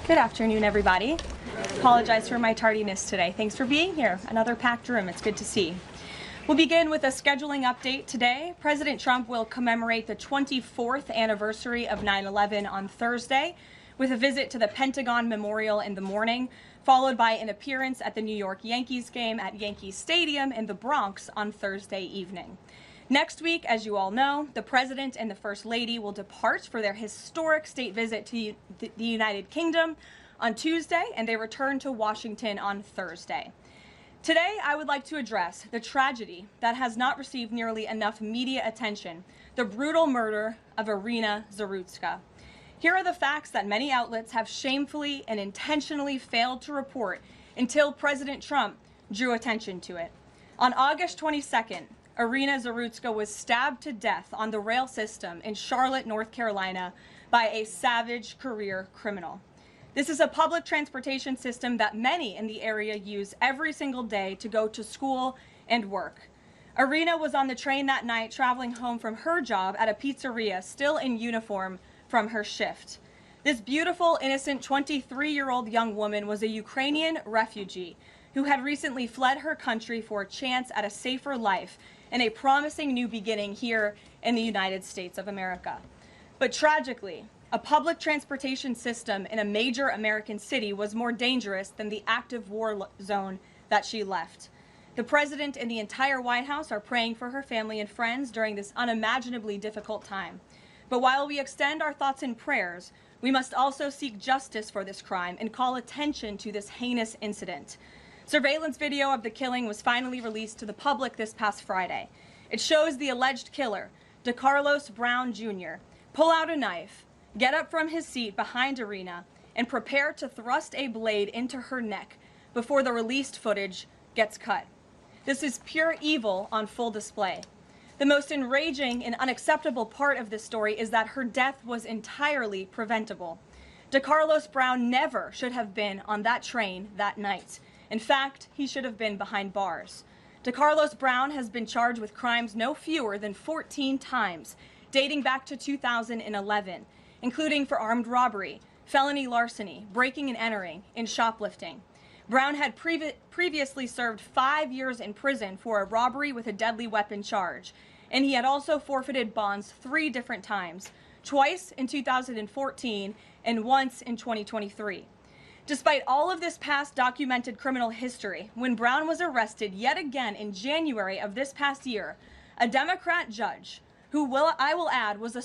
Good afternoon, everybody. Apologize for my tardiness today. Thanks for being here. Another packed room. It's good to see. We'll begin with a scheduling update today. President Trump will commemorate the 24th anniversary of 9/11 on Thursday with a visit to the Pentagon Memorial in the morning, followed by an appearance at the New York Yankees game at Yankee Stadium in the Bronx on Thursday evening. Next week, as you all know, the President and the First Lady will depart for their historic state visit to the United Kingdom on Tuesday, and they return to Washington on Thursday. Today, I would like to address the tragedy that has not received nearly enough media attention, the brutal murder of Irina Zarutska. Here are the facts that many outlets have shamefully and intentionally failed to report until President Trump drew attention to it. On August 22nd, Irina Zarutska was stabbed to death on the rail system in Charlotte, North Carolina, by a savage career criminal. This is a public transportation system that many in the area use every single day to go to school and work. Irina was on the train that night traveling home from her job at a pizzeria, still in uniform from her shift. This beautiful, innocent 23-year-old young woman was a Ukrainian refugee who had recently fled her country for a chance at a safer life and a promising new beginning here in the United States of America. But tragically, a public transportation system in a major American city was more dangerous than the active war zone that she left. The President and the entire White House are praying for her family and friends during this unimaginably difficult time. But while we extend our thoughts and prayers, we must also seek justice for this crime and call attention to this heinous incident. Surveillance video of the killing was finally released to the public this past Friday. It shows the alleged killer, DeCarlos Brown Jr., pull out a knife, get up from his seat behind Irina, and prepare to thrust a blade into her neck before the released footage gets cut. This is pure evil on full display. The most enraging and unacceptable part of this story is that her death was entirely preventable. DeCarlos Brown never should have been on that train that night. In fact, he should have been behind bars. DeCarlos Brown has been charged with crimes no fewer than 14 times, dating back to 2011. Including for armed robbery, felony larceny, breaking and entering, and shoplifting. Brown had previously served 5 years in prison for a robbery with a deadly weapon charge, and he had also forfeited bonds 3 different times, twice in 2014 and once in 2023. Despite all of this past documented criminal history, when Brown was arrested yet again in January of this past year, a Democrat judge, who I will add was a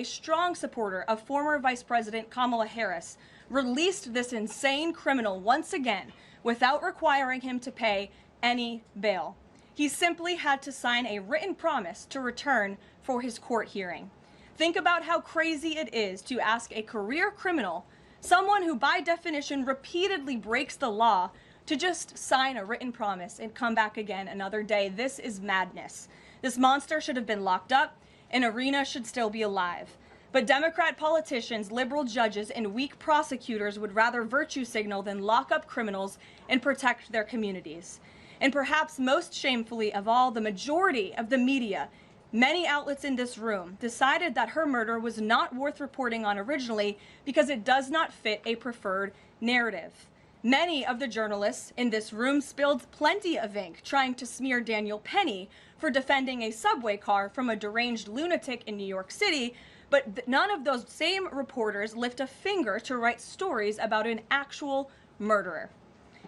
strong supporter of former Vice President Kamala Harris, released this insane criminal once again without requiring him to pay any bail. He simply had to sign a written promise to return for his court hearing. Think about how crazy it is to ask a career criminal, someone who by definition repeatedly breaks the law, to just sign a written promise and come back again another day. This is madness. This monster should have been locked up, and Irina should still be alive. But Democrat politicians, liberal judges, and weak prosecutors would rather virtue signal than lock up criminals and protect their communities. And perhaps most shamefully of all, the majority of the media, many outlets in this room, decided that her murder was not worth reporting on originally because it does not fit a preferred narrative. Many of the journalists in this room spilled plenty of ink trying to smear Daniel Penny for defending a subway car from a deranged lunatic in New York City, but none of those same reporters lift a finger to write stories about an actual murderer.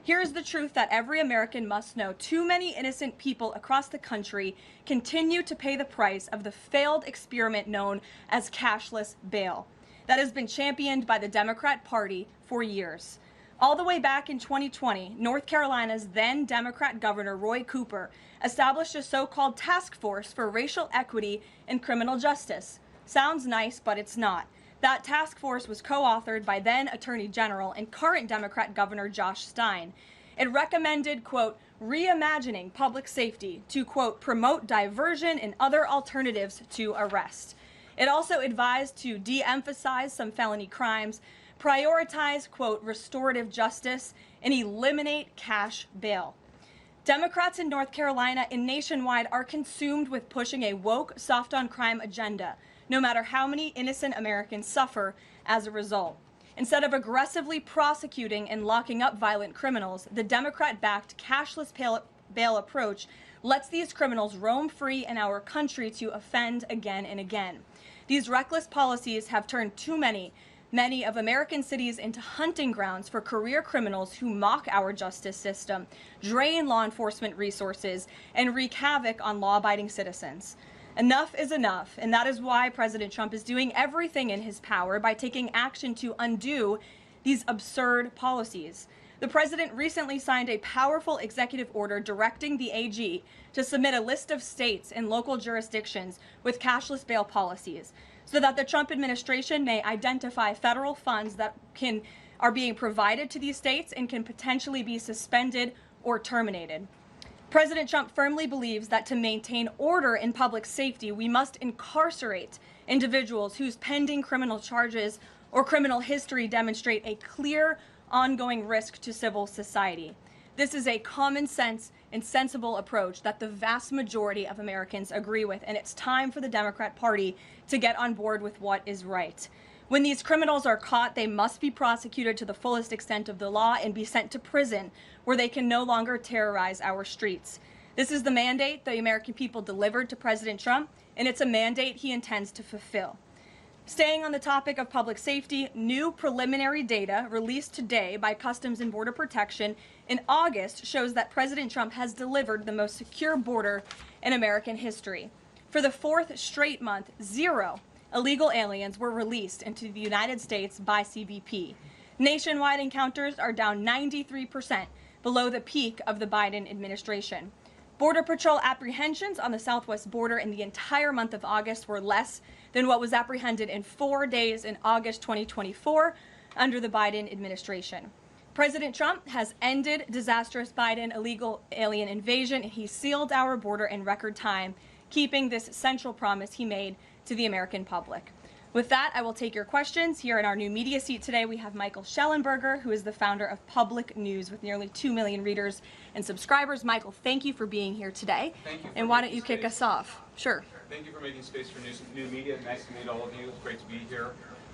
Here's the truth that every American must know. Too many innocent people across the country continue to pay the price of the failed experiment known as cashless bail that has been championed by the Democrat Party for years. All the way back in 2020, North Carolina's then Democrat Governor Roy Cooper established a so-called task force for racial equity and criminal justice. Sounds nice, but it's not. That task force was co-authored by then Attorney General and current Democrat Governor Josh Stein. It recommended, quote, reimagining public safety to, quote, promote diversion and other alternatives to arrest. It also advised to de-emphasize some felony crimes, prioritize, quote, restorative justice, and eliminate cash bail. Democrats in North Carolina and nationwide are consumed with pushing a woke, soft-on-crime agenda, no matter how many innocent Americans suffer as a result. Instead of aggressively prosecuting and locking up violent criminals, the Democrat-backed cashless bail approach lets these criminals roam free in our country to offend again and again. These reckless policies have turned too many of American cities into hunting grounds for career criminals who mock our justice system, drain law enforcement resources, and wreak havoc on law-abiding citizens. Enough is enough, and that is why President Trump is doing everything in his power by taking action to undo these absurd policies. The president recently signed a powerful executive order directing the AG to submit a list of states and local jurisdictions with cashless bail policies so that the Trump administration may identify federal funds that are being provided to these states and can potentially be suspended or terminated. President Trump firmly believes that to maintain order in public safety, we must incarcerate individuals whose pending criminal charges or criminal history demonstrate a clear ongoing risk to civil society. This is a common sense and sensible approach that the vast majority of Americans agree with, and it's time for the Democrat Party to get on board with what is right. When these criminals are caught, they must be prosecuted to the fullest extent of the law and be sent to prison, where they can no longer terrorize our streets. This is the mandate the American people delivered to President Trump, and it's a mandate he intends to fulfill. Staying on the topic of public safety, new preliminary data released today by Customs and Border Protection in August shows that President Trump has delivered the most secure border in American history. For the fourth straight month, 0 illegal aliens were released into the United States by CBP. Nationwide encounters are down 93% below the peak of the Biden administration. Border Patrol apprehensions on the southwest border in the entire month of August were less than what was apprehended in 4 days in August 2024 under the Biden administration. President Trump has ended disastrous Biden illegal alien invasion, and he sealed our border in record time, keeping this central promise he made to the American public. With that, I will take your questions. Here in our new media seat today, we have Michael Schellenberger, who is the founder of Public News with nearly 2 million readers and subscribers. Michael, thank you for being here today. Thank you. And why don't you kick us off? Sure. Thank you for making space for new media. Nice to meet all of you. It's great to be here.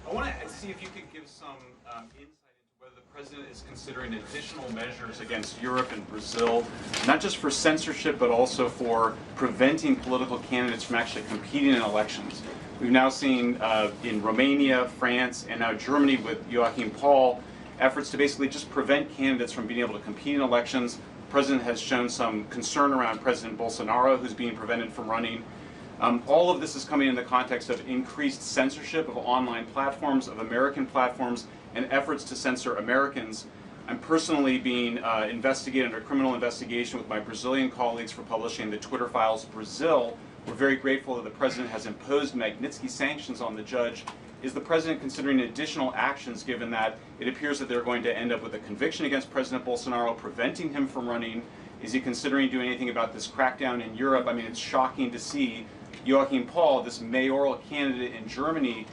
I want to see if you could give some insight into whether the president is considering additional measures against Europe and Brazil, not just for censorship, but also for preventing political candidates from actually competing in elections. We've now seen in Romania, France, and now Germany with Joachim Paul, efforts to basically just prevent candidates from being able to compete in elections. The president has shown some concern around President Bolsonaro, who's being prevented from running. All of this is coming in the context of increased censorship of online platforms, of American platforms, and efforts to censor Americans. I'm personally being investigated under criminal investigation with my Brazilian colleagues for publishing the Twitter Files Brazil. We're very grateful that the president has imposed Magnitsky sanctions on the judge. Is the president considering additional actions, given that it appears that they're going to end up with a conviction against President Bolsonaro, preventing him from running? Is he considering doing anything about this crackdown in Europe? I mean, it's shocking to see Joachim Paul, this mayoral candidate in Germany,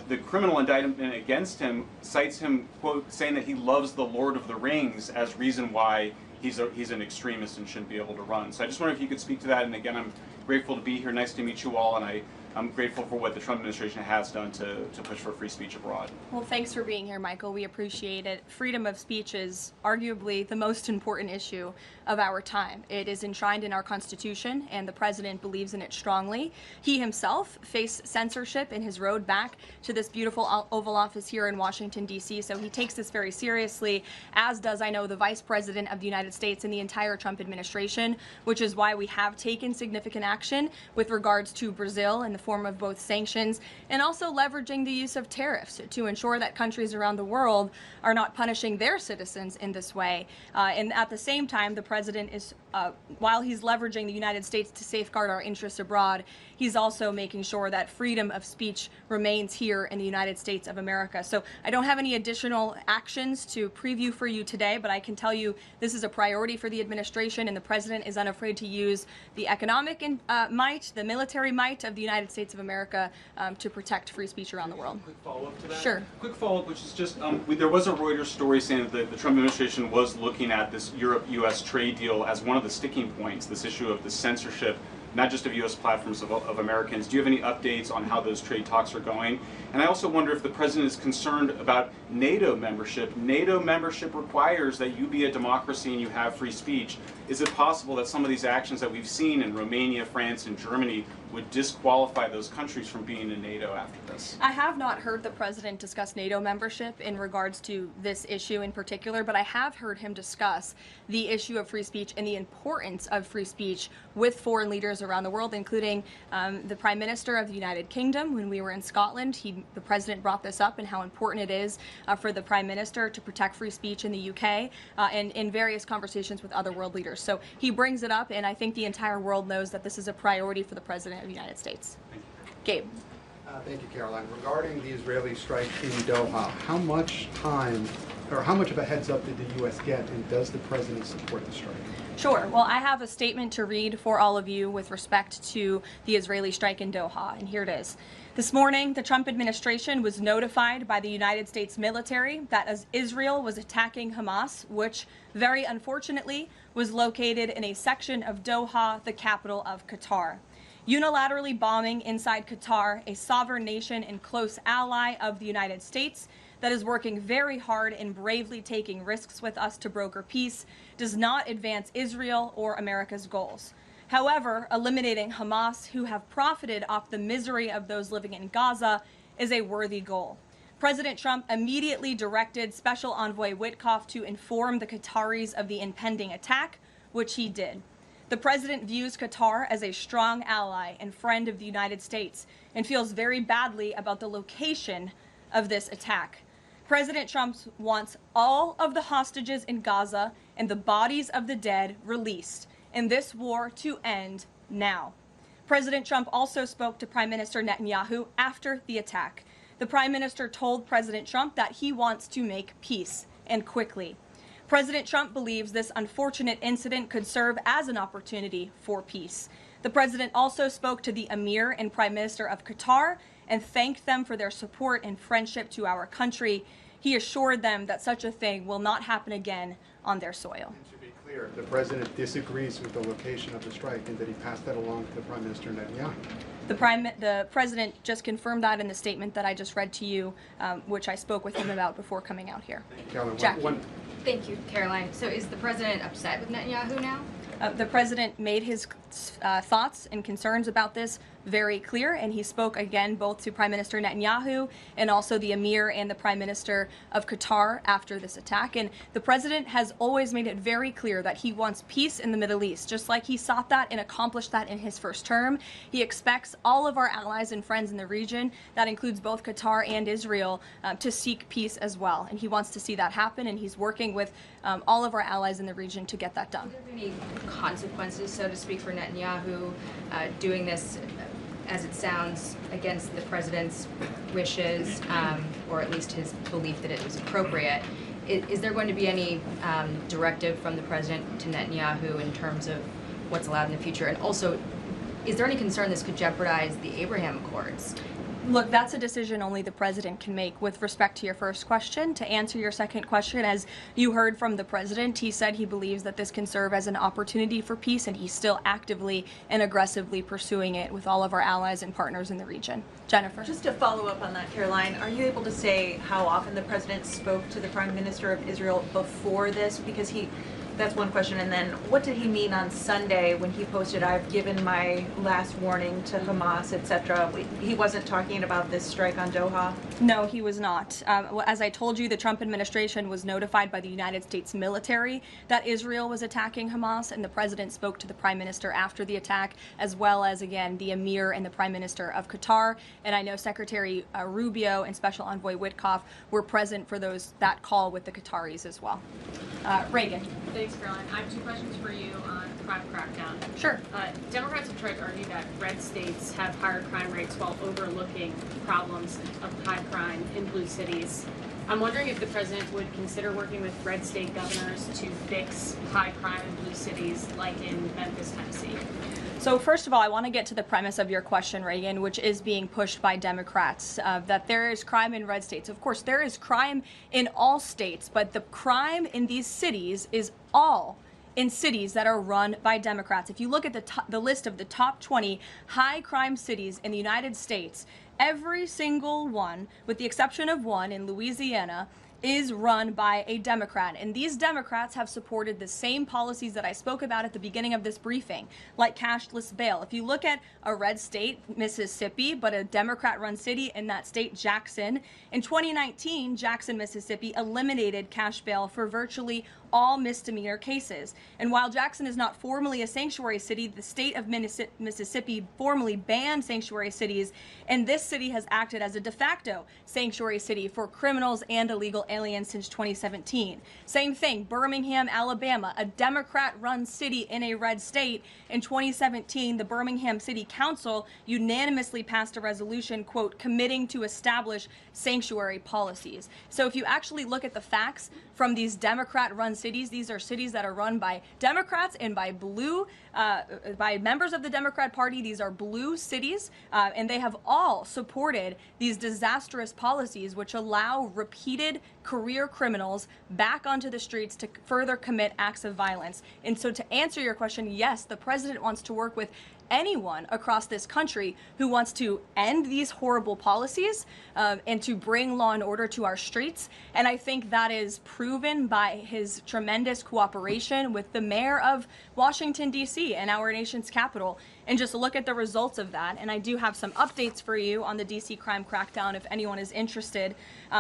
the criminal indictment against him cites him, quote, saying that he loves the Lord of the Rings as reason why he's an extremist and shouldn't be able to run. So I just wonder if you could speak to that. And again, I'm grateful to be here. Nice to meet you all. And I'm grateful for what the Trump administration has done to push for free speech abroad. Well, thanks for being here, Michael. We appreciate it. Freedom of speech is arguably the most important issue of our time. It is enshrined in our Constitution, and the president believes in it strongly. He himself faced censorship in his road back to this beautiful Oval Office here in Washington, D.C., so he takes this very seriously, as does, I know, the Vice President of the United States and the entire Trump administration, which is why we have taken significant action with regards to Brazil in the form of both sanctions and also leveraging the use of tariffs to ensure that countries around the world are not punishing their citizens in this way. And at the same time, the president is, while he's leveraging the United States to safeguard our interests abroad, he's also making sure that freedom of speech remains here in the United States of America. So I don't have any additional actions to preview for you today, but I can tell you this is a priority for the administration, and the president is unafraid to use the economic might, the military might of the United States of America to protect free speech around the world. Quick follow-up to that? Sure. Quick follow-up, which is just, there was a Reuters story saying that the Trump administration was looking at this Europe-U.S. trade deal as one of the sticking points, this issue of the censorship not just of U.S. platforms, of Americans. Do you have any updates on how those trade talks are going? And I also wonder if the president is concerned about NATO membership. NATO membership requires that you be a democracy and you have free speech. Is it possible that some of these actions that we've seen in Romania, France, and Germany would disqualify those countries from being in NATO after this? I have not heard the president discuss NATO membership in regards to this issue in particular, but I have heard him discuss the issue of free speech and the importance of free speech with foreign leaders around the world, including the Prime Minister of the United Kingdom. When we were in Scotland, the president brought this up and how important it is for the Prime Minister to protect free speech in the UK and in various conversations with other world leaders. So he brings it up, and I think the entire world knows that this is a priority for the President of the United States. Gabe. Thank you, Caroline. Regarding the Israeli strike in Doha, how much time or how much of a heads up did the U.S. get, and does the president support the strike? Sure. Well, I have a statement to read for all of you with respect to the Israeli strike in Doha, and here it is. This morning, the Trump administration was notified by the United States military that as Israel was attacking Hamas, which very unfortunately was located in a section of Doha, the capital of Qatar. Unilaterally bombing inside Qatar, a sovereign nation and close ally of the United States that is working very hard and bravely taking risks with us to broker peace, does not advance Israel or America's goals. However, eliminating Hamas, who have profited off the misery of those living in Gaza, is a worthy goal. President Trump immediately directed Special Envoy Witkoff to inform the Qataris of the impending attack, which he did. The president views Qatar as a strong ally and friend of the United States and feels very badly about the location of this attack. President Trump wants all of the hostages in Gaza and the bodies of the dead released, and this war to end now. President Trump also spoke to Prime Minister Netanyahu after the attack. The Prime Minister told President Trump that he wants to make peace, and quickly. President Trump believes this unfortunate incident could serve as an opportunity for peace. The president also spoke to the Emir and Prime Minister of Qatar and thanked them for their support and friendship to our country. He assured them that such a thing will not happen again on their soil. And to be clear, the president disagrees with the location of the strike, and that he passed that along to Prime Minister Netanyahu. The president just confirmed that in the statement that I just read to you, which I spoke with him about before coming out here. Caroline, Jackie. Thank you, Caroline. So is the president upset with Netanyahu now? The president made his thoughts and concerns about this very clear, and he spoke again both to Prime Minister Netanyahu and also the Emir and the Prime Minister of Qatar after this attack. And the president has always made it very clear that he wants peace in the Middle East, just like he sought that and accomplished that in his first term. He expects all of our allies and friends in the region, that includes both Qatar and Israel, to seek peace as well. And he wants to see that happen, and he's working with all of our allies in the region to get that done. Are there any consequences, so to speak, for Netanyahu doing this, as it sounds, against the president's wishes, or at least his belief that it was appropriate? Is there going to be any directive from the president to Netanyahu in terms of what's allowed in the future? And also, is there any concern this could jeopardize the Abraham Accords? Look, that's a decision only the president can make. With respect to your first question, to answer your second question, as you heard from the president, he said he believes that this can serve as an opportunity for peace, and he's still actively and aggressively pursuing it with all of our allies and partners in the region. Jennifer. Just to follow up on that, Caroline, are you able to say how often the president spoke to the Prime Minister of Israel before this? Because that's one question. And then what did he mean on Sunday when he posted, "I've given my last warning to Hamas," etc.? He wasn't talking about this strike on Doha? No, he was not. As I told you, the Trump administration was notified by the United States military that Israel was attacking Hamas, and the president spoke to the Prime Minister after the attack, as well as, again, the Emir and the Prime Minister of Qatar. And I know Secretary Rubio and Special Envoy Witkoff were present for that call with the Qataris as well. Reagan. Thanks, Caroline. I have two questions for you on the crime crackdown. Sure. Democrats have tried to argue that red states have higher crime rates while overlooking problems of high crime in blue cities. I'm wondering if the president would consider working with red state governors to fix high crime in blue cities like in Memphis, Tennessee. So first of all, I want to get to the premise of your question, Reagan, which is being pushed by Democrats, that there is crime in red states. Of course, there is crime in all states, but the crime in these cities is all in cities that are run by Democrats. If you look at the list of the top 20 high crime cities in the United States, every single one, with the exception of one in Louisiana, is run by a Democrat. And these Democrats have supported the same policies that I spoke about at the beginning of this briefing, like cashless bail. If you look at a red state, Mississippi, but a Democrat-run city in that state, Jackson, in 2019, Jackson, Mississippi eliminated cash bail for virtually all misdemeanor cases. And while Jackson is not formally a sanctuary city, the state of Mississippi formally banned sanctuary cities, and this city has acted as a de facto sanctuary city for criminals and illegal aliens since 2017. Same thing, Birmingham, Alabama, a Democrat-run city in a red state. In 2017, the Birmingham City Council unanimously passed a resolution, quote, committing to establish sanctuary policies. So if you actually look at the facts from these Democrat-run cities, these are cities that are run by Democrats and by by members of the Democrat Party. These are blue cities, and they have all supported these disastrous policies which allow repeated career criminals back onto the streets to further commit acts of violence. And so to answer your question, yes, the president wants to work with anyone across this country who wants to end these horrible policies and to bring law and order to our streets. And I think that is proven by his tremendous cooperation with the mayor of Washington, D.C. and our nation's capital. And just look at the results of that. And I do have some updates for you on the D.C. crime crackdown if anyone is interested.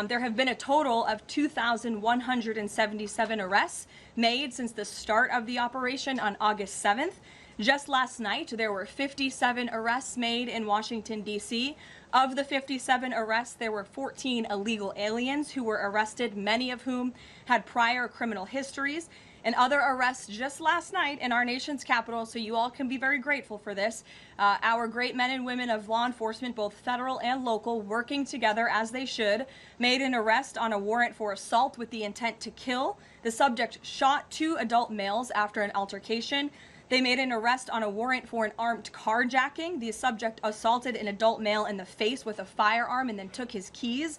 There have been a total of 2,177 arrests made since the start of the operation on August 7th. Just last night, there were 57 arrests made in Washington, D.C. Of the 57 arrests, there were 14 illegal aliens who were arrested, many of whom had prior criminal histories. And other arrests just last night in our nation's capital, so you all can be very grateful for this. Our great men and women of law enforcement, both federal and local, working together as they should, made an arrest on a warrant for assault with the intent to kill. The subject shot 2 adult males after an altercation. They made an arrest on a warrant for an armed carjacking. The subject assaulted an adult male in the face with a firearm and then took his keys.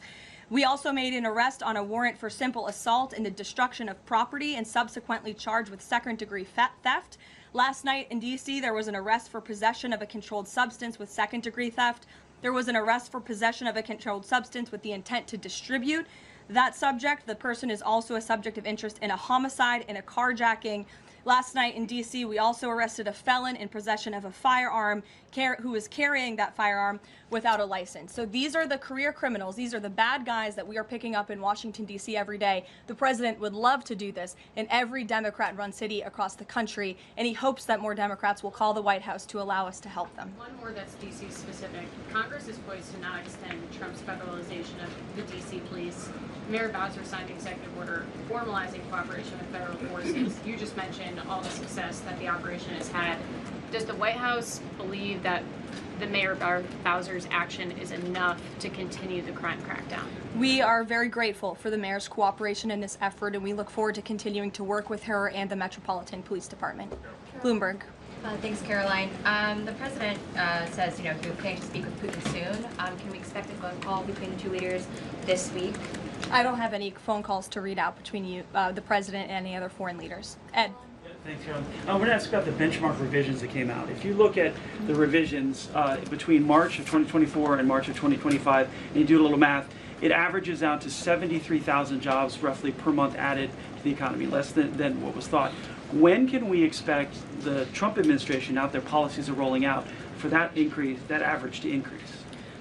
We also made an arrest on a warrant for simple assault and the destruction of property and subsequently charged with second-degree theft. Last night in D.C., there was an arrest for possession of a controlled substance with second-degree theft. There was an arrest for possession of a controlled substance with the intent to distribute. That subject, the person is also a subject of interest in a homicide and a carjacking. Last night in D.C., we also arrested a felon in possession of a firearm who was carrying that firearm without a license. So these are the career criminals. These are the bad guys that we are picking up in Washington, D.C. every day. The president would love to do this in every Democrat-run city across the country, and he hopes that more Democrats will call the White House to allow us to help them. One more that's D.C. specific. Congress is poised to not extend Trump's federalization of the D.C. police. Mayor Bowser signed an executive order formalizing cooperation with federal forces. You just mentioned all the success that the operation has had. Does the White House believe that the Mayor Bowser's action is enough to continue the crime crackdown? We are very grateful for the mayor's cooperation in this effort, and we look forward to continuing to work with her and the Metropolitan Police Department. Bloomberg. Thanks, Caroline. The president says, he was planning to speak with Putin soon. Can we expect a phone call between the two leaders this week? I don't have any phone calls to read out between you, the president, and any other foreign leaders. Ed. Thanks, Carolyn. I want to ask about the benchmark revisions that came out. If you look at the revisions between March of 2024 and March of 2025, and you do a little math, it averages out to 73,000 jobs roughly per month added to the economy, less than what was thought. When can we expect the Trump administration, now that their policies are rolling out, for that increase, that average to increase?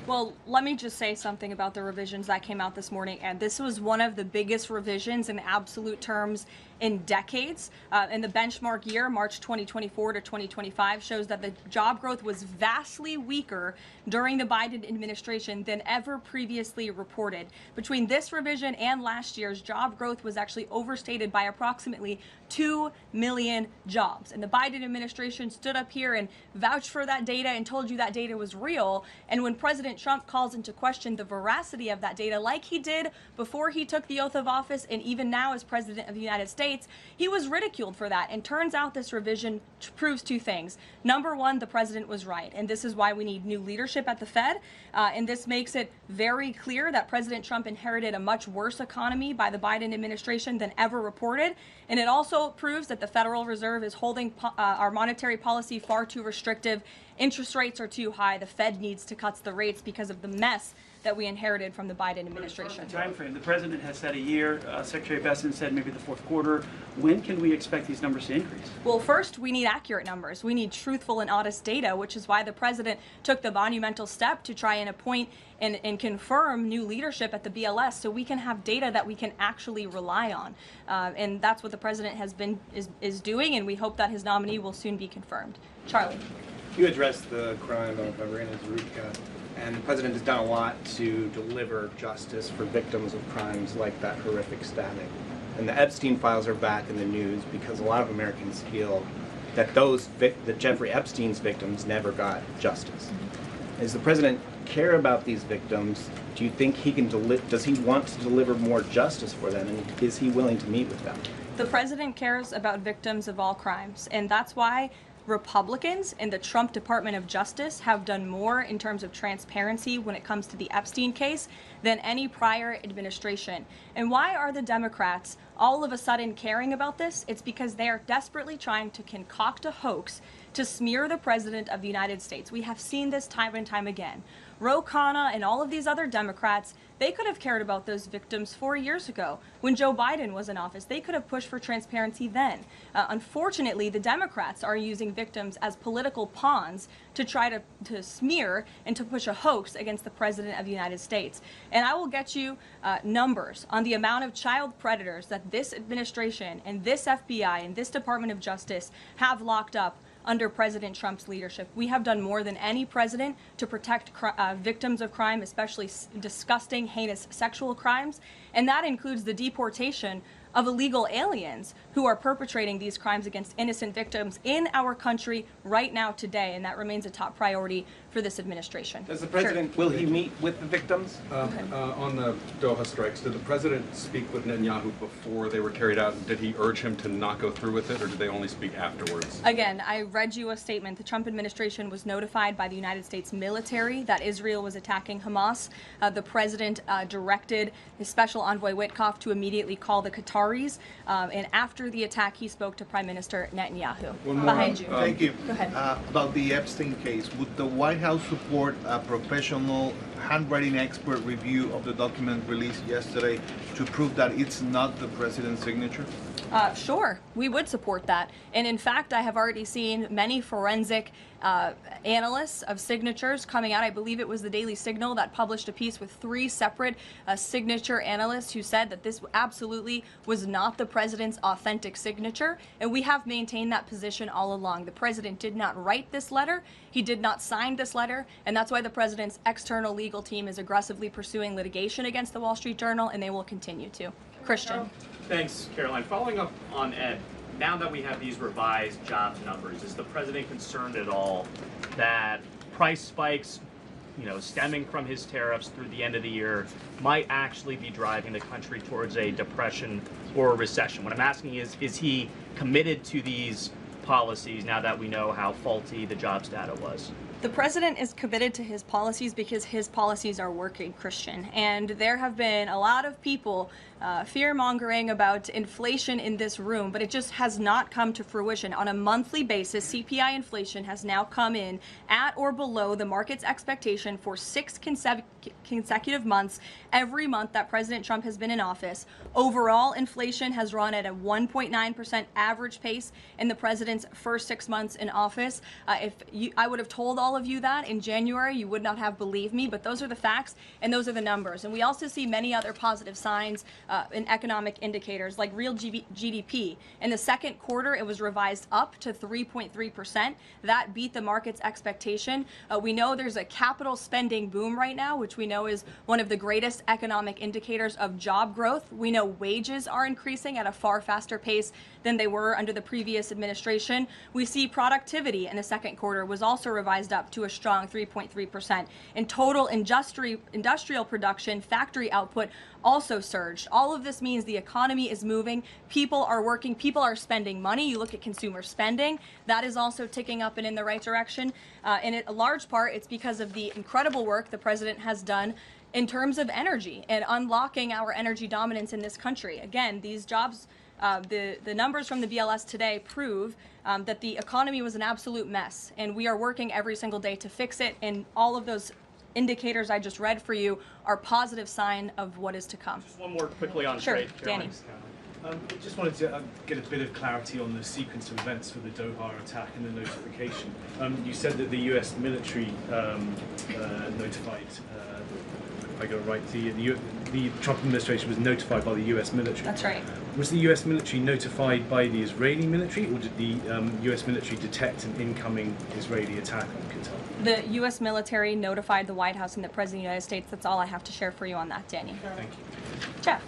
Well, let me just say something about the revisions that came out this morning. And this was one of the biggest revisions in absolute terms in decades. In the benchmark year, March 2024 to 2025, shows that the job growth was vastly weaker during the Biden administration than ever previously reported. Between this revision and last year's, job growth was actually overstated by approximately 2 million jobs. And the Biden administration stood up here and vouched for that data and told you that data was real. And when President President Trump calls into question the veracity of that data, like he did before he took the oath of office and even now as President of the United States, he was ridiculed for that. And turns out this revision proves two things. Number one, the president was right, and this is why we need new leadership at the Fed. And this makes it very clear that President Trump inherited a much worse economy by the Biden administration than ever reported. And it also proves that the Federal Reserve is holding our monetary policy far too restrictive. Interest rates are too high. The Fed needs to cut the rates because of the mess that we inherited from the Biden administration. Time frame. The president has said a year. Secretary Epstein said maybe the fourth quarter. When can we expect these numbers to increase? Well, first, we need accurate numbers. We need truthful and honest data, which is why the president took the monumental step to try and appoint and confirm new leadership at the BLS so we can have data that we can actually rely on. And that's what the president is doing, and we hope that his nominee will soon be confirmed. Charlie. You addressed the crime of Irina Zurika, and the president has done a lot to deliver justice for victims of crimes like that horrific stabbing. And the Epstein files are back in the news because a lot of Americans feel that that Jeffrey Epstein's victims never got justice. Does the president care about these victims? Do you think he can does he want to deliver more justice for them, and is he willing to meet with them? The president cares about victims of all crimes, and that's why Republicans in the Trump Department of Justice have done more in terms of transparency when it comes to the Epstein case than any prior administration. And why are the Democrats all of a sudden caring about this? It's because they are desperately trying to concoct a hoax to smear the President of the United States. We have seen this time and time again. Ro Khanna and all of these other Democrats, they could have cared about those victims 4 years ago when Joe Biden was in office. They could have pushed for transparency then. Unfortunately, the Democrats are using victims as political pawns to try to smear and to push a hoax against the President of the United States. And I will get you numbers on the amount of child predators that this administration and this FBI and this Department of Justice have locked up under President Trump's leadership. We have done more than any president to protect victims of crime, especially disgusting, heinous sexual crimes. And that includes the deportation of illegal aliens who are perpetrating these crimes against innocent victims in our country right now today. And that remains a top priority for this administration. Does the president, will he meet with the victims? On the Doha strikes, did the president speak with Netanyahu before they were carried out? Did he urge him to not go through with it, or did they only speak afterwards? Again, I read you a statement. The Trump administration was notified by the United States military that Israel was attacking Hamas. The president directed his special envoy Witkoff to immediately call the Qataris. And after the attack, he spoke to Prime Minister Netanyahu. One more. Behind you. Thank you. Go ahead. About the Epstein case, would the White House support a professional handwriting expert review of the document released yesterday to prove that it's not the president's signature? Sure, we would support that. And in fact, I have already seen many forensic analysts of signatures coming out. I believe it was the Daily Signal that published a piece with 3 separate signature analysts who said that this absolutely was not the president's authentic signature. And we have maintained that position all along. The president did not write this letter. He did not sign this letter. And that's why the president's external legal team is aggressively pursuing litigation against the Wall Street Journal, and they will continue to. Christian. Thanks, Caroline. Following up on Ed, now that we have these revised jobs numbers, is the president concerned at all that price spikes, stemming from his tariffs through the end of the year might actually be driving the country towards a depression or a recession? What I'm asking is he committed to these policies now that we know how faulty the jobs data was? The president is committed to his policies because his policies are working, Christian. And there have been a lot of people fear-mongering about inflation in this room, but it just has not come to fruition. On a monthly basis, CPI inflation has now come in at or below the market's expectation for 6 consecutive months, every month that President Trump has been in office. Overall, inflation has run at a 1.9% average pace in the president's first 6 months in office. I would have told all of you that in January, you would not have believed me, but those are the facts and those are the numbers. And we also see many other positive signs in economic indicators like real GDP. In the second quarter, it was revised up to 3.3%. That beat the market's expectation. We know there's a capital spending boom right now, which which we know is one of the greatest economic indicators of job growth. We know wages are increasing at a far faster pace than they were under the previous administration. We see productivity in the second quarter was also revised up to a strong 3.3%. And total industrial production, factory output also surged. All of this means the economy is moving, people are working, people are spending money. You look at consumer spending, that is also ticking up and in the right direction. And in a large part, it's because of the incredible work the president has done in terms of energy and unlocking our energy dominance in this country. Again, these jobs, the numbers from the BLS today prove that the economy was an absolute mess, and we are working every single day to fix it, and all of those indicators I just read for you are positive sign of what is to come. Just one more quickly on Sure, trade. Danny. I just wanted to get a bit of clarity on the sequence of events for the Doha attack and the notification. You said that the U.S. military notified, if I got it right, the Trump administration was notified by the U.S. military. That's right. Was the U.S. military notified by the Israeli military, or did the U.S. military detect an incoming Israeli attack on Qatar? The U.S. military notified the White House and the President of the United States. That's all I have to share for you on that, Danny. Thank you. Jeff.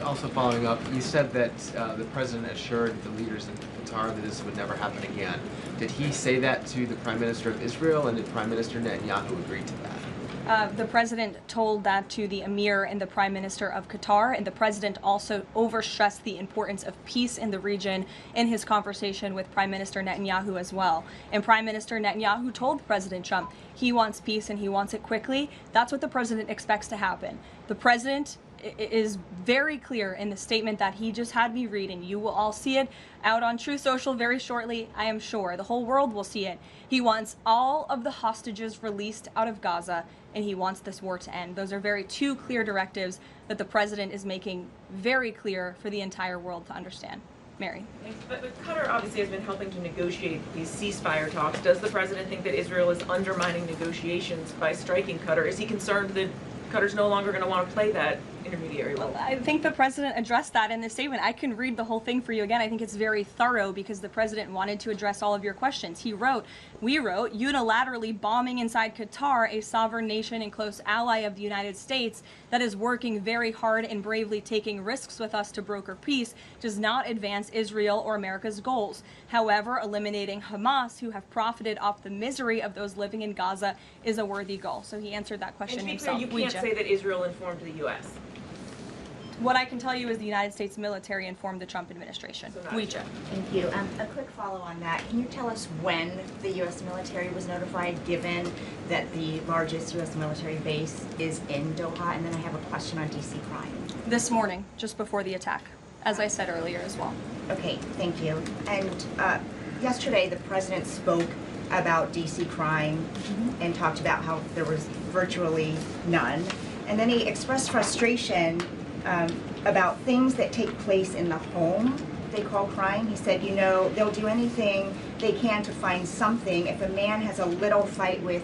Also following up, you said that the president assured the leaders in Qatar that this would never happen again. Did he say that to the Prime Minister of Israel, and did Prime Minister Netanyahu agree to that? The president told that to the emir and the prime minister of Qatar, and the president also overstressed the importance of peace in the region in his conversation with Prime Minister Netanyahu as well. And Prime Minister Netanyahu told President Trump he wants peace and he wants it quickly. That's what the president expects to happen. The president is very clear in the statement that he just had me read, and you will all see it out on Truth Social very shortly, I am sure. The whole world will see it. He wants all of the hostages released out of Gaza, and he wants this war to end. Those are two clear directives that the president is making very clear for the entire world to understand. Mary. But Qatar obviously has been helping to negotiate these ceasefire talks. Does the president think that Israel is undermining negotiations by striking Qatar? Is he concerned that Qatar's no longer going to want to play that intermediary role? Well, I think the president addressed that in the statement. I can read the whole thing for you again. I think it's very thorough because the president wanted to address all of your questions. We wrote, unilaterally bombing inside Qatar, a sovereign nation and close ally of the United States that is working very hard and bravely taking risks with us to broker peace, does not advance Israel or America's goals. However, eliminating Hamas, who have profited off the misery of those living in Gaza, is a worthy goal. So he answered that question and to be himself. clear, you can't say that Israel informed the U.S. What I can tell you is the United States military informed the Trump administration. Ouija. Thank you. A quick follow on that. Can you tell us when the U.S. military was notified, given that the largest U.S. military base is in Doha? And then I have a question on D.C. crime. This morning, just before the attack, as I said earlier as well. Okay, thank you. And yesterday, the president spoke about D.C. crime and talked about how there was virtually none. And then he expressed frustration about things that take place in the home they call crime. He said, you know, they'll do anything they can to find something. If a man has a little fight with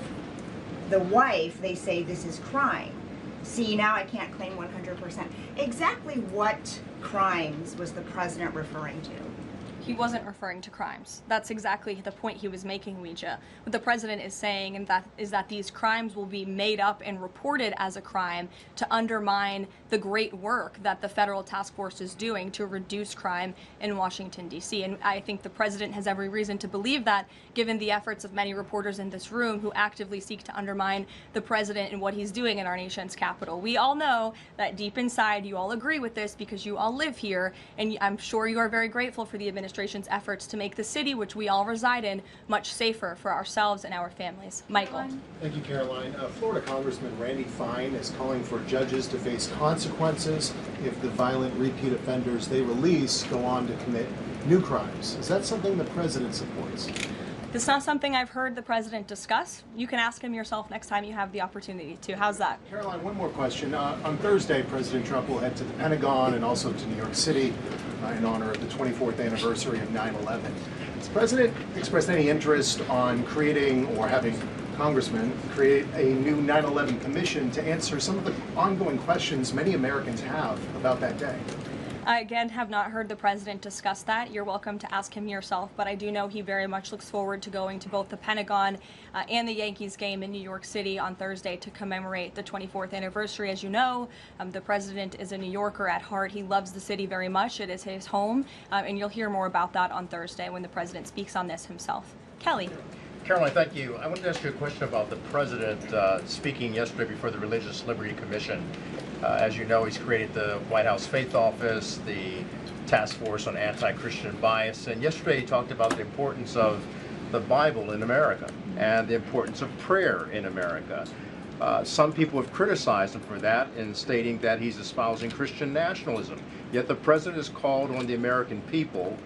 the wife, they say this is crime. See, now I can't claim 100%. Exactly what crimes was the president referring to? He wasn't referring to crimes. That's exactly the point he was making, Ouija. What the president is saying is that these crimes will be made up and reported as a crime to undermine the great work that the federal task force is doing to reduce crime in Washington, D.C. And I think the president has every reason to believe that, given the efforts of many reporters in this room who actively seek to undermine the president and what he's doing in our nation's capital. We all know that deep inside you all agree with this because you all live here, and I'm sure you are very grateful for the administration's efforts to make the city, which we all reside in, much safer for ourselves and our families. Michael. Thank you, Caroline. Florida Congressman Randy Fine is calling for judges to face consequences if the violent repeat offenders they release go on to commit new crimes. Is that something the president supports? It's not something I've heard the president discuss. You can ask him yourself next time you have the opportunity to. How's that? Caroline, one more question. On Thursday, President Trump will head to the Pentagon and also to New York City in honor of the 24th anniversary of 9/11. Has the president expressed any interest on creating or having congressmen create a new 9/11 commission to answer some of the ongoing questions many Americans have about that day? I, again, have not heard the president discuss that. You're welcome to ask him yourself, but I do know he very much looks forward to going to both the Pentagon and the Yankees game in New York City on Thursday to commemorate the 24th anniversary. As you know, the president is a New Yorker at heart. He loves the city very much. It is his home, and you'll hear more about that on Thursday when the president speaks on this himself. Kelly. Caroline, thank you. I wanted to ask you a question about the president speaking yesterday before the Religious Liberty Commission. As you know, he's created the White House Faith Office, the Task Force on Anti-Christian Bias, and yesterday he talked about the importance of the Bible in America and the importance of prayer in America. Some people have criticized him for that in stating that he's espousing Christian nationalism. Yet the president has called on the American people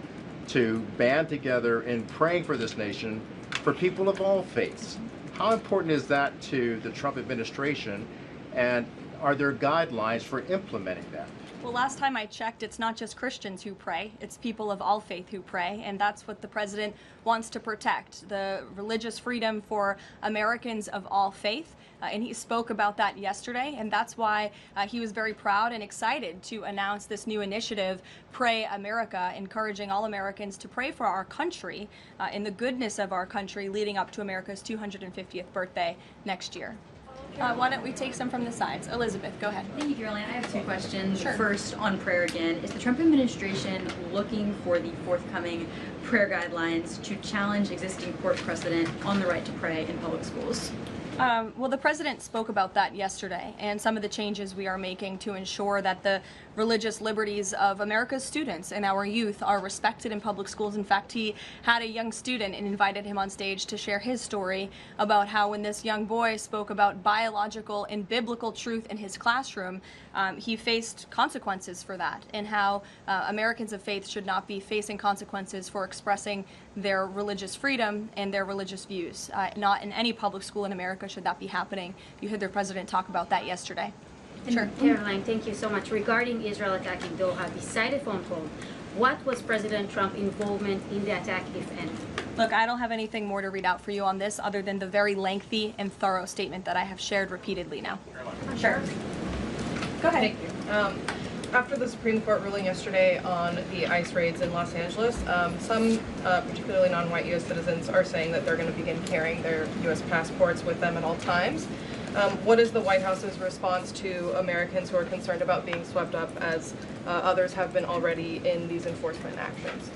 to band together in praying for this nation for people of all faiths. How important is that to the Trump administration, and are there guidelines for implementing that? Well, last time I checked, it's not just Christians who pray, it's people of all faith who pray, and that's what the president wants to protect, the religious freedom for Americans of all faith. And he spoke about that yesterday, and that's why he was very proud and excited to announce this new initiative, Pray America, encouraging all Americans to pray for our country and the goodness of our country leading up to America's 250th birthday next year. Why don't we take some from the sides? Elizabeth, go ahead. Thank you, Caroline. I have two questions. Sure. First, on prayer again. Is the Trump administration looking for the forthcoming prayer guidelines to challenge existing court precedent on the right to pray in public schools? Well, the president spoke about that yesterday, and some of the changes we are making to ensure that the religious liberties of America's students and our youth are respected in public schools. In fact, he had a young student and invited him on stage to share his story about how when this young boy spoke about biological and biblical truth in his classroom, he faced consequences for that, and how Americans of faith should not be facing consequences for expressing their religious freedom and their religious views. Not in any public school in America should that be happening. You heard the president talk about that yesterday. And Sure. Caroline, thank you so much. Regarding Israel attacking Doha, beside a phone call, what was President Trump's involvement in the attack, if any? Look, I don't have anything more to read out for you on this other than the very lengthy and thorough statement that I have shared repeatedly now. Sure. Go ahead. Thank you. After the Supreme Court ruling yesterday on the ICE raids in Los Angeles, some particularly non-white U.S. citizens are saying that they're going to begin carrying their U.S. passports with them at all times. What is the White House's response to Americans who are concerned about being swept up, as others have been already, in these enforcement actions?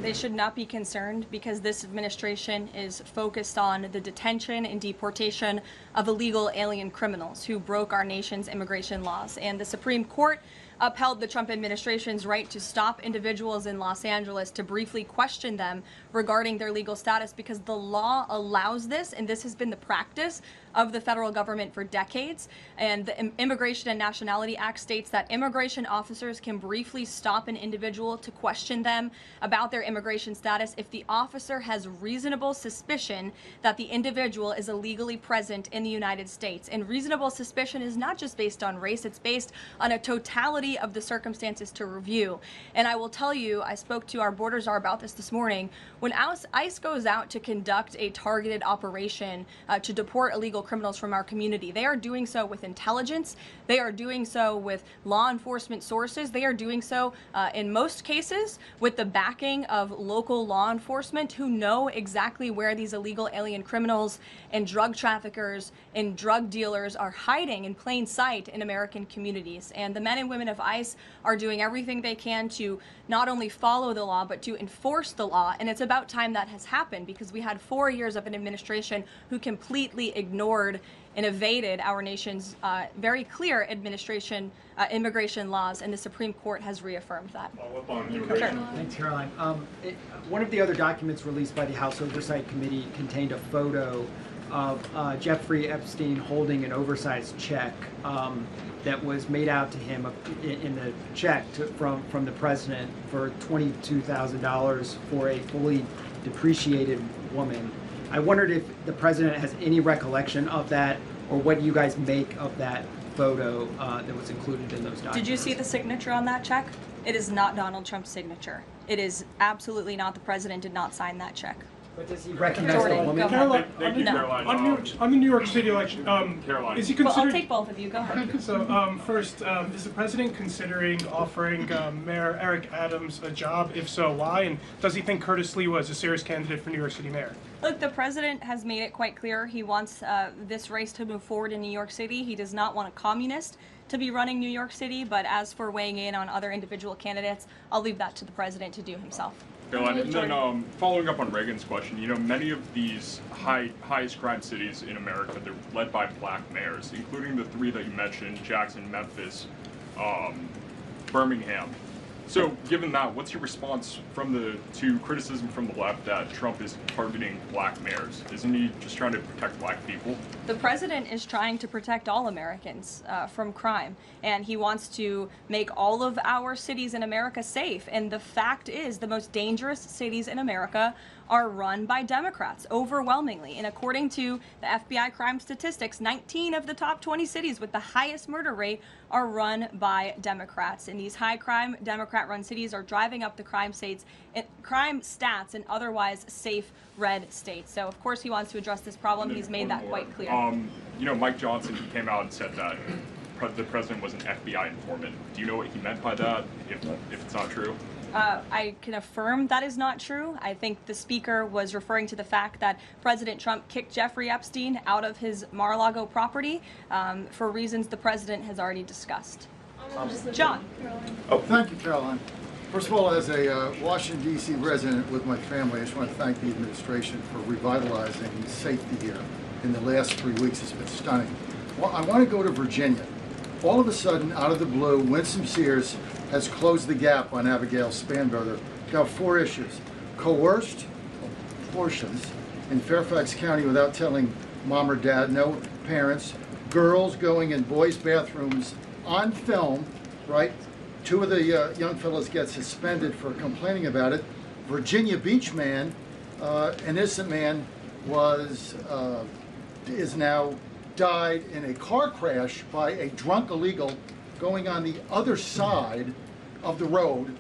They should not be concerned, because this administration is focused on the detention and deportation of illegal alien criminals who broke our nation's immigration laws. And the Supreme Court upheld the Trump administration's right to stop individuals in Los Angeles to briefly question them regarding their legal status, because the law allows this, and this has been the practice of the federal government for decades. And the Immigration and Nationality Act states that immigration officers can briefly stop an individual to question them about their immigration status if the officer has reasonable suspicion that the individual is illegally present in the United States. And reasonable suspicion is not just based on race, it's based on a totality of the circumstances to review. And I will tell you, I spoke to our border czar about this morning. When ICE goes out to conduct a targeted operation to deport illegal criminals from our community, they are doing so with intelligence, they are doing so with law enforcement sources, they are doing so in most cases with the backing of local law enforcement who know exactly where these illegal alien criminals and drug traffickers and drug dealers are hiding in plain sight in American communities. And the men and women of ICE are doing everything they can to not only follow the law, but to enforce the law. And it's about time that has happened, because we had 4 years of an administration who completely ignored and evaded our nation's very clear immigration laws, and the Supreme Court has reaffirmed that. Thanks, Caroline. One of the other documents released by the House Oversight Committee contained a photo of Jeffrey Epstein holding an oversized check that was made out to him in the check from the president for $22,000 for a fully depreciated woman. I wondered if the president has any recollection of that, or what you guys make of that photo that was included in those documents. Did you see the signature on that check? It is not Donald Trump's signature. It is absolutely not. The president did not sign that check. But does he recognize the Jordan, woman? go Caroline, ahead. on the- No. on the New York City election, Caroline. is he Well, I'll considering? take both of you. Go ahead. So first, is the president considering offering Mayor Eric Adams a job? If so, why? And does he think Curtis Lee was a serious candidate for New York City mayor? Look, the president has made it quite clear he wants this race to move forward in New York City. He does not want a communist to be running New York City, but as for weighing in on other individual candidates, I'll leave that to the president to do himself. Caroline, and then following up on Reagan's question, you know, many of these highest crime cities in America, they're led by black mayors, including the three that you mentioned, Jackson, Memphis, Birmingham. So given that, what's your response to criticism from the left that Trump is targeting black mayors? Isn't he just trying to protect black people? The president is trying to protect all Americans from crime, and he wants to make all of our cities in America safe. And the fact is, the most dangerous cities in America are run by Democrats, overwhelmingly. And according to the FBI crime statistics, 19 of the top 20 cities with the highest murder rate are run by Democrats. And these high crime Democrat-run cities are driving up the crime stats in otherwise safe red states. So of course he wants to address this problem. He's made that quite clear. You know, Mike Johnson, he came out and said that the president was an FBI informant. Do you know what he meant by that, if it's not true? I can affirm that is not true. I think the speaker was referring to the fact that President Trump kicked Jeffrey Epstein out of his Mar-a-Lago property for reasons the president has already discussed. John. Oh, thank you, Caroline. First of all, as a Washington, D.C. resident with my family, I just want to thank the administration for revitalizing safety here. In the last 3 weeks, it's been stunning. Well, I want to go to Virginia. All of a sudden, out of the blue, Winsome Sears has closed the gap on Abigail Spanberger. Got 4 issues. Coerced abortions in Fairfax County without telling mom or dad, no parents, girls going in boys' bathrooms on film, right? 2 of the young fellows get suspended for complaining about it. Virginia Beach man, an innocent man, is now died in a car crash by a drunk illegal going on the other side of the road,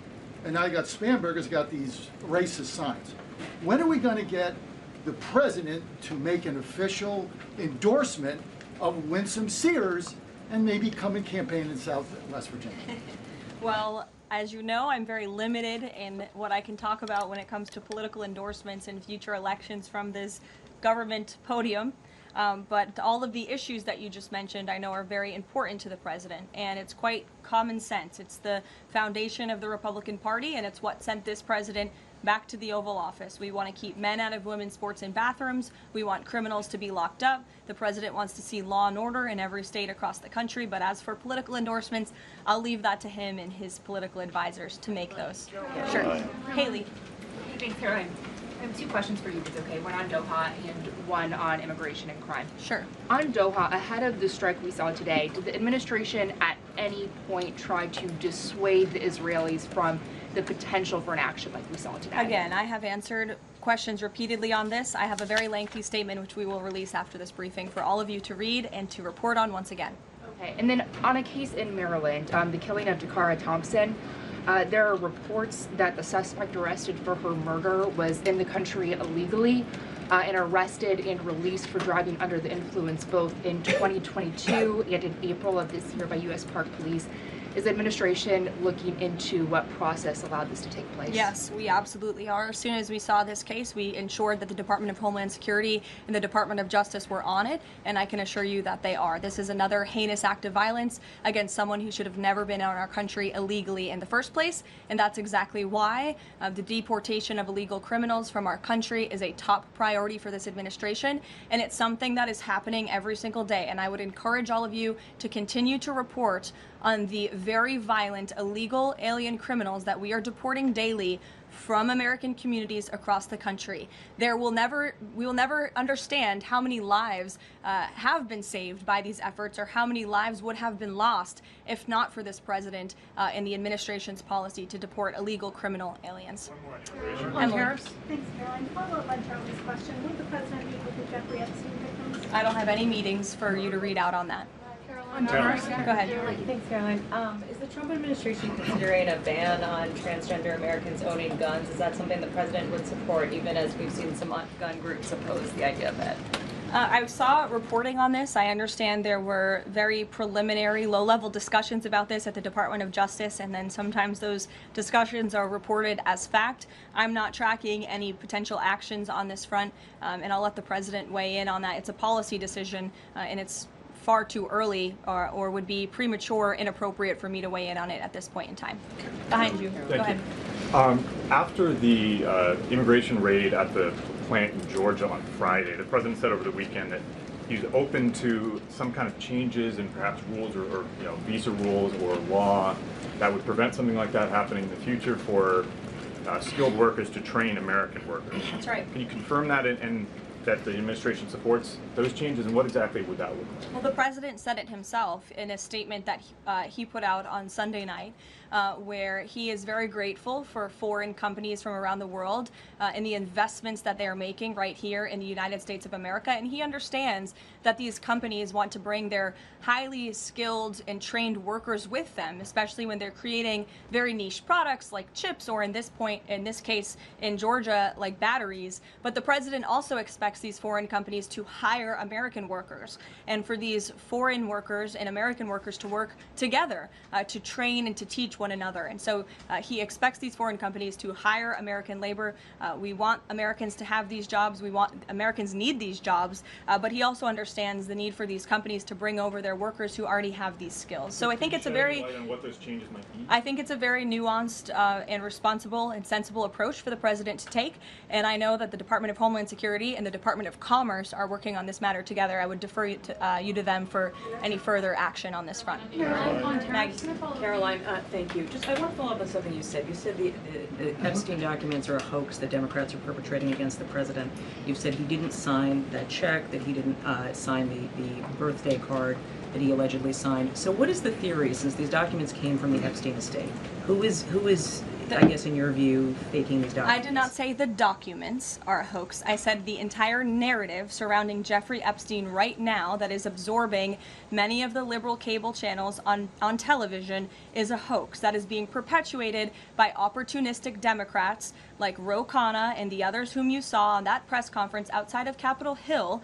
and now you got Spanberger's got these racist signs. When are we going to get the president to make an official endorsement of Winsome Sears and maybe come and campaign in West Virginia? Well, as you know, I'm very limited in what I can talk about when it comes to political endorsements in future elections from this government podium. But all of the issues that you just mentioned, I know, are very important to the president, and it's quite common sense. It's the foundation of the Republican Party, and it's what sent this president back to the Oval Office. We want to keep men out of women's sports and bathrooms. We want criminals to be locked up. The president wants to see law and order in every state across the country. But as for political endorsements, I'll leave that to him and his political advisors to make those. Sure. Haley. Thanks, Caroline. I have 2 questions for you, if it's okay. One on Doha and one on immigration and crime. Sure. On Doha, ahead of the strike we saw today, did the administration at any point try to dissuade the Israelis from the potential for an action like we saw today? Again, I have answered questions repeatedly on this. I have a very lengthy statement which we will release after this briefing for all of you to read and to report on once again. Okay, and then on a case in Maryland, the killing of Dakara Thompson, there are reports that the suspect arrested for her murder was in the country illegally and arrested and released for driving under the influence both in 2022 and in April of this year by U.S. Park Police. Is the administration looking into what process allowed this to take place? Yes, we absolutely are. As soon as we saw this case, we ensured that the Department of Homeland Security and the Department of Justice were on it, and I can assure you that they are. This is another heinous act of violence against someone who should have never been in our country illegally in the first place, and that's exactly why the deportation of illegal criminals from our country is a top priority for this administration, and it's something that is happening every single day. And I would encourage all of you to continue to report on the very violent illegal alien criminals that we are deporting daily from American communities across the country. We will never understand how many lives have been saved by these efforts, or how many lives would have been lost if not for this president and the administration's policy to deport illegal criminal aliens. Emily. Thanks, Caroline. Follow-up on Charlie's question. Would the president meet with the Jeffrey Epstein victims? I don't have any meetings for you to read out on that. Go ahead. Thanks, Caroline. Is the Trump administration considering a ban on transgender Americans owning guns? Is that something the president would support, even as we've seen some gun groups oppose the idea of it? I saw reporting on this. I understand there were very preliminary, low-level discussions about this at the Department of Justice, and then sometimes those discussions are reported as fact. I'm not tracking any potential actions on this front, and I'll let the president weigh in on that. It's a policy decision, and it's far too early or would be premature, inappropriate for me to weigh in on it at this point in time. Behind you. Go ahead. After the immigration raid at the plant in Georgia on Friday, the president said over the weekend that he's open to some kind of changes in perhaps rules or visa rules or law that would prevent something like that happening in the future for skilled workers to train American workers. That's right. Can you confirm that and that the administration supports those changes, and what exactly would that look like? Well, the president said it himself in a statement that he put out on Sunday night, where he is very grateful for foreign companies from around the world and the investments that they are making right here in the United States of America. And he understands that these companies want to bring their highly skilled and trained workers with them, especially when they're creating very niche products like chips, or in this case in Georgia, like batteries. But the president also expects these foreign companies to hire American workers, and for these foreign workers and American workers to work together to train and to teach one another. And so he expects these foreign companies to hire American labor. We want Americans to have these jobs. Americans need these jobs, but he also understands the need for these companies to bring over their workers who already have these skills. So I think it's a very what those changes might be? I think it's a very nuanced and responsible and sensible approach for the president to take. And I know that the Department of Homeland Security and the Department of Commerce are working on this matter together. I would defer you to them for any further action on this front. Caroline, thank you. Just I want to follow up on something you said. You said the Epstein documents are a hoax that Democrats are perpetrating against the president. You said he didn't sign that check, that he didn't sign the birthday card that he allegedly signed. So what is the theory, since these documents came from the Epstein estate? Who is I guess in your view, faking these documents? I did not say the documents are a hoax. I said the entire narrative surrounding Jeffrey Epstein right now that is absorbing many of the liberal cable channels on television is a hoax that is being perpetuated by opportunistic Democrats like Ro Khanna and the others whom you saw on that press conference outside of Capitol Hill,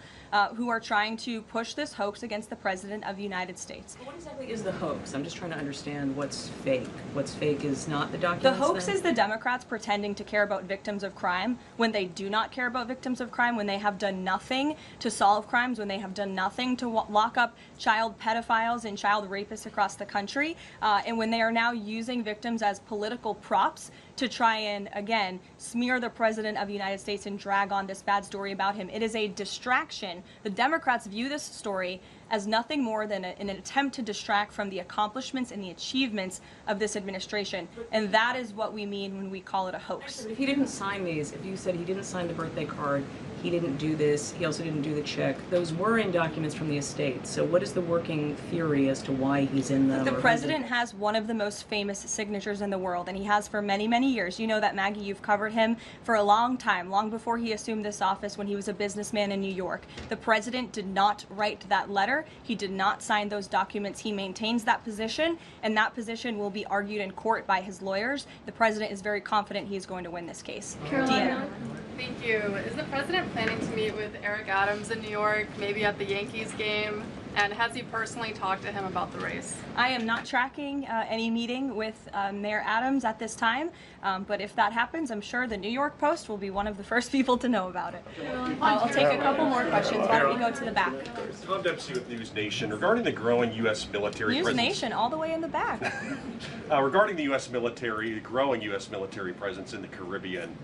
who are trying to push this hoax against the President of the United States. What exactly is the hoax? I'm just trying to understand what's fake. What's fake is not the documents. The hoax is the Democrats pretending to care about victims of crime when they do not care about victims of crime, when they have done nothing to solve crimes, when they have done nothing to lock up child pedophiles and child rapists across the country, and when they are now using victims as political props to try and, again, smear the President of the United States and drag on this bad story about him. It is a distraction. The Democrats view this story as nothing more than an attempt to distract from the accomplishments and the achievements of this administration. And that is what we mean when we call it a hoax. If he didn't sign these, if you said he didn't sign the birthday card, he didn't do this, he also didn't do the check, those were in documents from the estate. So what is the working theory as to why he's in them? The president has one of the most famous signatures in the world, and he has for many, many years. You know that, Maggie, you've covered him for a long time, long before he assumed this office when he was a businessman in New York. The president did not write that letter. He did not sign those documents. He maintains that position, and that position will be argued in court by his lawyers. The president is very confident he is going to win this case. Carolina. Thank you. Is the president planning to meet with Eric Adams in New York, maybe at the Yankees game? And has he personally talked to him about the race? I am not tracking any meeting with Mayor Adams at this time, but if that happens, I'm sure the New York Post will be one of the first people to know about it. I'll take a couple more questions. Why don't we go to the back? Tom Dempsey with News Nation. Regarding the growing U.S. military News presence... Nation, all the way in the back. Regarding the U.S. military, the growing U.S. military presence in the Caribbean,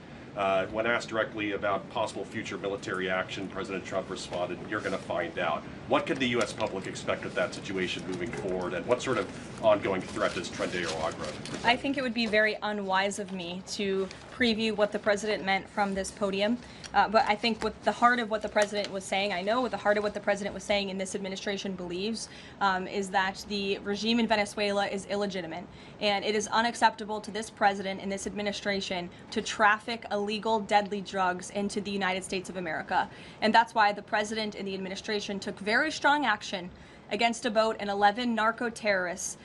when asked directly about possible future military action, President Trump responded, "You're going to find out." What can the U.S. public expect of that situation moving forward, and what sort of ongoing threat does Trendeo Agra present? I think it would be very unwise of me to preview what the president meant from this podium. But I think with the heart of what the president was saying, I know what the heart of what the president was saying and this administration believes, is that the regime in Venezuela is illegitimate. And it is unacceptable to this president and this administration to traffic illegal, deadly drugs into the United States of America. And that's why the president and the administration took very strong action against a boat and 11 narco-terrorists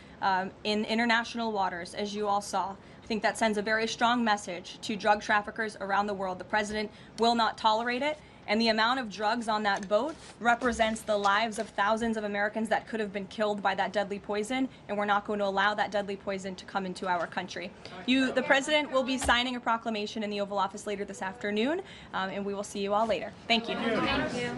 in international waters, as you all saw. I think that sends a very strong message to drug traffickers around the world. The president will not tolerate it, and the amount of drugs on that boat represents the lives of thousands of Americans that could have been killed by that deadly poison, and we're not going to allow that deadly poison to come into our country. The president will be signing a proclamation in the Oval Office later this afternoon, and we will see you all later. Thank you. Thank you.